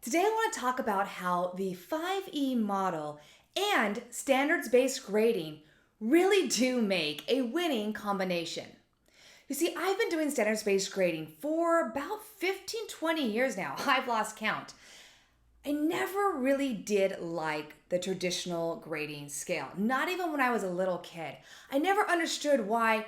Today, I want to talk about how the 5E model and standards-based grading really do make a winning combination. You see, I've been doing standards-based grading for about 15, 20 years now. I've lost count. I never really did like the traditional grading scale, not even when I was a little kid. I never understood why,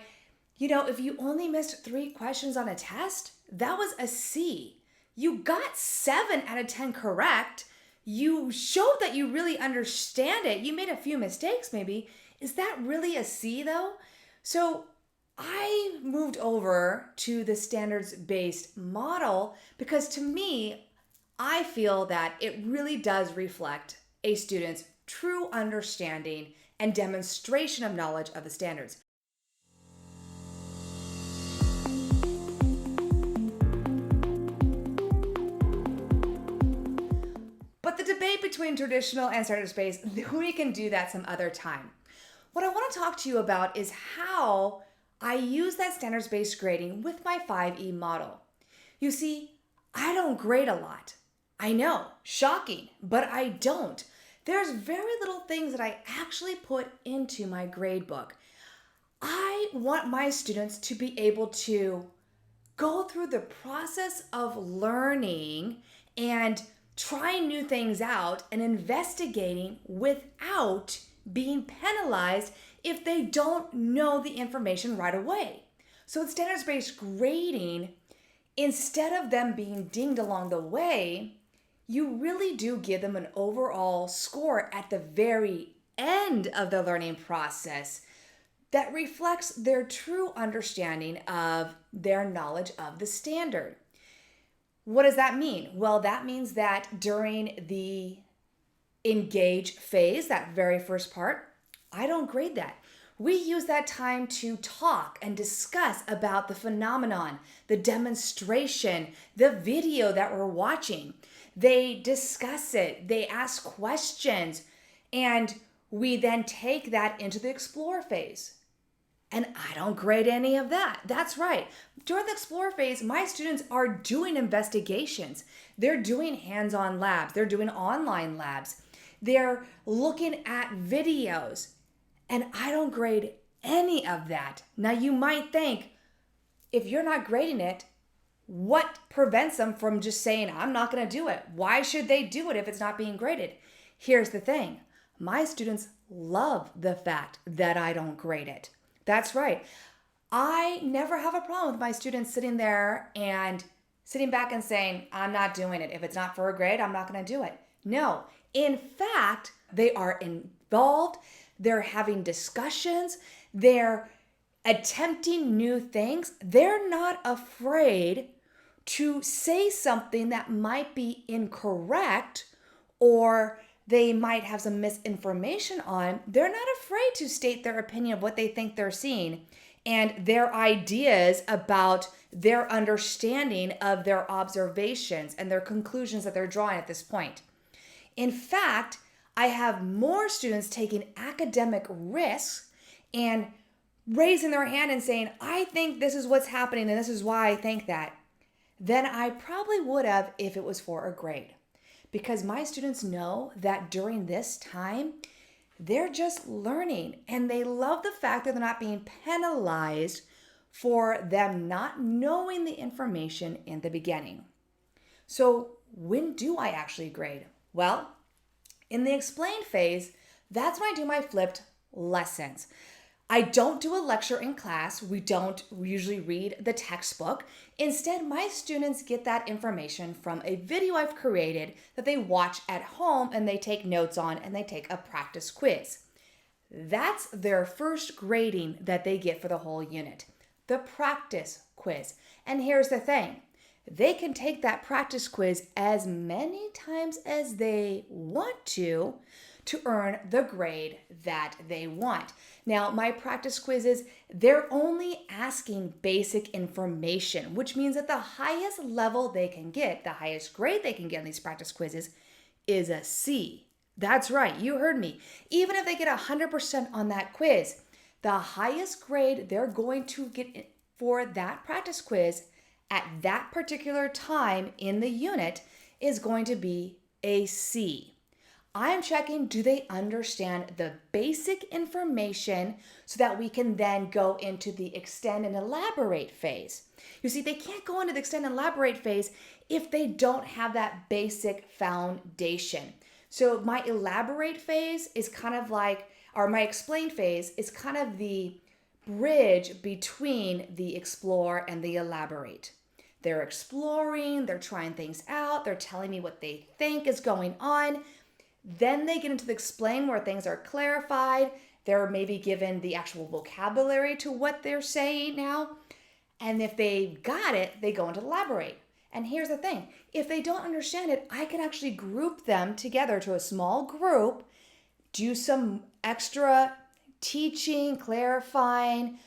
if you only missed 3 questions on a test, that was a C. You got 7 out of 10 correct. You showed that you really understand it. You made a few mistakes maybe. Is that really a C though? So I moved over to the standards-based model because to me, I feel that it really does reflect a student's true understanding and demonstration of knowledge of the standards. But the debate between traditional and standards-based, we can do that some other time. What I want to talk to you about is how I use that standards-based grading with my 5E model. You see, I don't grade a lot. I know, shocking, but I don't. There's very little things that I actually put into my grade book. I want my students to be able to go through the process of learning and trying new things out and investigating without being penalized if they don't know the information right away. So in standards-based grading, instead of them being dinged along the way, you really do give them an overall score at the very end of the learning process that reflects their true understanding of their knowledge of the standard. What does that mean? Well, that means that during the engage phase, that very first part, I don't grade that. We use that time to talk and discuss about the phenomenon, the demonstration, the video that we're watching. They discuss it, they ask questions, and we then take that into the explore phase. And I don't grade any of that. That's right. During the explore phase, my students are doing investigations. They're doing hands-on labs. They're doing online labs. They're looking at videos. And I don't grade any of that. Now you might think, if you're not grading it, what prevents them from just saying, I'm not going to do it? Why should they do it if it's not being graded? Here's the thing. My students love the fact that I don't grade it. That's right. I never have a problem with my students sitting there and sitting back and saying, I'm not doing it. If it's not for a grade, I'm not going to do it. No. In fact, they are involved. They're having discussions. They're attempting new things. They're not afraid to say something that might be incorrect or they might have some misinformation on. They're not afraid to state their opinion of what they think they're seeing and their ideas about their understanding of their observations and their conclusions that they're drawing at this point. In fact, I have more students taking academic risks and raising their hand and saying, I think this is what's happening and this is why I think that, than I probably would have if it was for a grade. Because my students know that during this time, they're just learning and they love the fact that they're not being penalized for them not knowing the information in the beginning. So when do I actually grade? Well, in the explain phase, that's when I do my flipped lessons. I don't do a lecture in class. We don't usually read the textbook. Instead, my students get that information from a video I've created that they watch at home and they take notes on and they take a practice quiz. That's their first grading that they get for the whole unit, the practice quiz. And here's the thing. They can take that practice quiz as many times as they want to earn the grade that they want. Now, my practice quizzes, they're only asking basic information, which means that the highest level they can get, the highest grade they can get on these practice quizzes is a C. That's right, you heard me. Even if they get 100% on that quiz, the highest grade they're going to get for that practice quiz at that particular time in the unit is going to be a C. I'm checking, do they understand the basic information so that we can then go into the extend and elaborate phase. You see, they can't go into the extend and elaborate phase if they don't have that basic foundation. So my elaborate phase is kind of like, or my explain phase is kind of the bridge between the explore and the elaborate. They're exploring, they're trying things out, they're telling me what they think is going on. Then they get into the explain where things are clarified. They're maybe given the actual vocabulary to what they're saying now. And if they got it, they go into elaborate. And here's the thing, if they don't understand it, I can actually group them together to a small group, do some extra teaching, clarifying,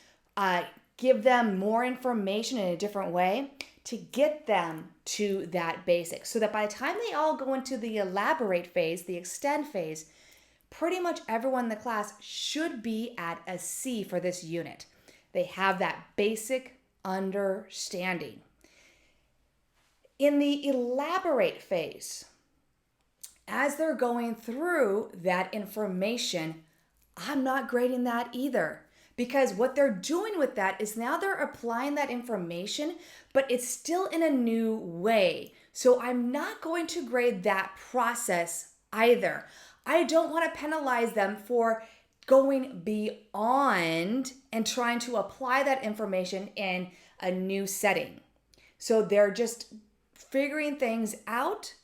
give them more information in a different way to get them to that basic. So that by the time they all go into the elaborate phase, the extend phase, pretty much everyone in the class should be at a C for this unit. They have that basic understanding. In the elaborate phase, as they're going through that information, I'm not grading that either. Because what they're doing with that is now they're applying that information, but it's still in a new way. So I'm not going to grade that process either. I don't want to penalize them for going beyond and trying to apply that information in a new setting. So they're just figuring things out.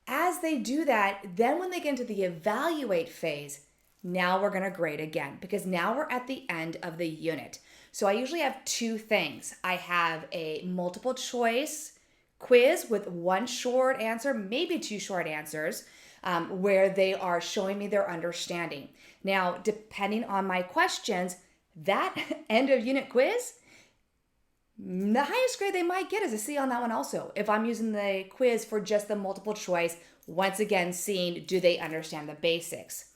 As they do that, then when they get into the evaluate phase, now we're going to grade again because now we're at the end of the unit. So I usually have two things. I have a multiple choice quiz with one short answer, maybe two short answers, where they are showing me their understanding. Now, depending on my questions, that end of unit quiz, the highest grade they might get is a C on that one also. If I'm using the quiz for just the multiple choice, once again, seeing do they understand the basics.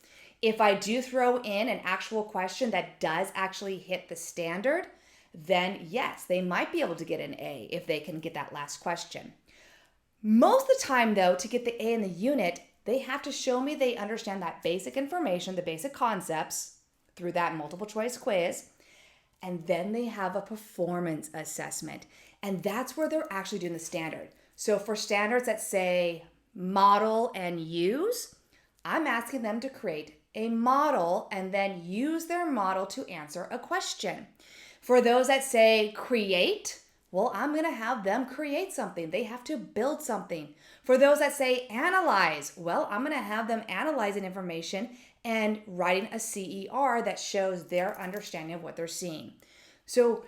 If I do throw in an actual question that does actually hit the standard, then yes, they might be able to get an A if they can get that last question. Most of the time though, to get the A in the unit, they have to show me they understand that basic information, the basic concepts through that multiple choice quiz, and then they have a performance assessment. And that's where they're actually doing the standard. So for standards that say model and use, I'm asking them to create a model and then use their model to answer a question. For those that say create, well, I'm going to have them create something. They have to build something. For those that say analyze, well, I'm going to have them analyzing information and writing a CER that shows their understanding of what they're seeing. So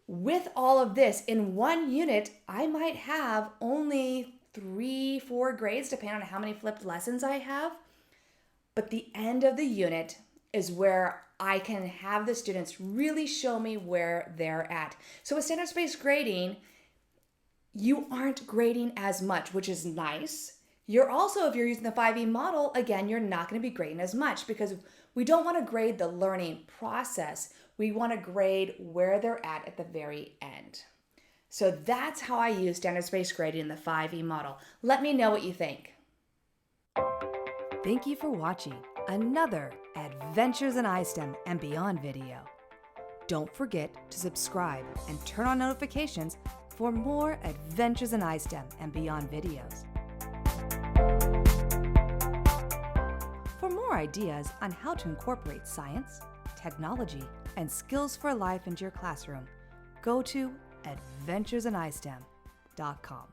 with all of this in one unit, I might have only 3-4 grades depending on how many flipped lessons I have. But the end of the unit is where I can have the students really show me where they're at. So with standards-based grading, you aren't grading as much, which is nice. You're also, if you're using the 5E model, again, you're not going to be grading as much because we don't want to grade the learning process. We want to grade where they're at the very end. So that's how I use standards-based grading in the 5E model. Let me know what you think. Thank you for watching another Adventures in ISTEM and Beyond video. Don't forget to subscribe and turn on notifications for more Adventures in ISTEM and Beyond videos. For more ideas on how to incorporate science, technology, and skills for life into your classroom, go to adventuresinistem.com.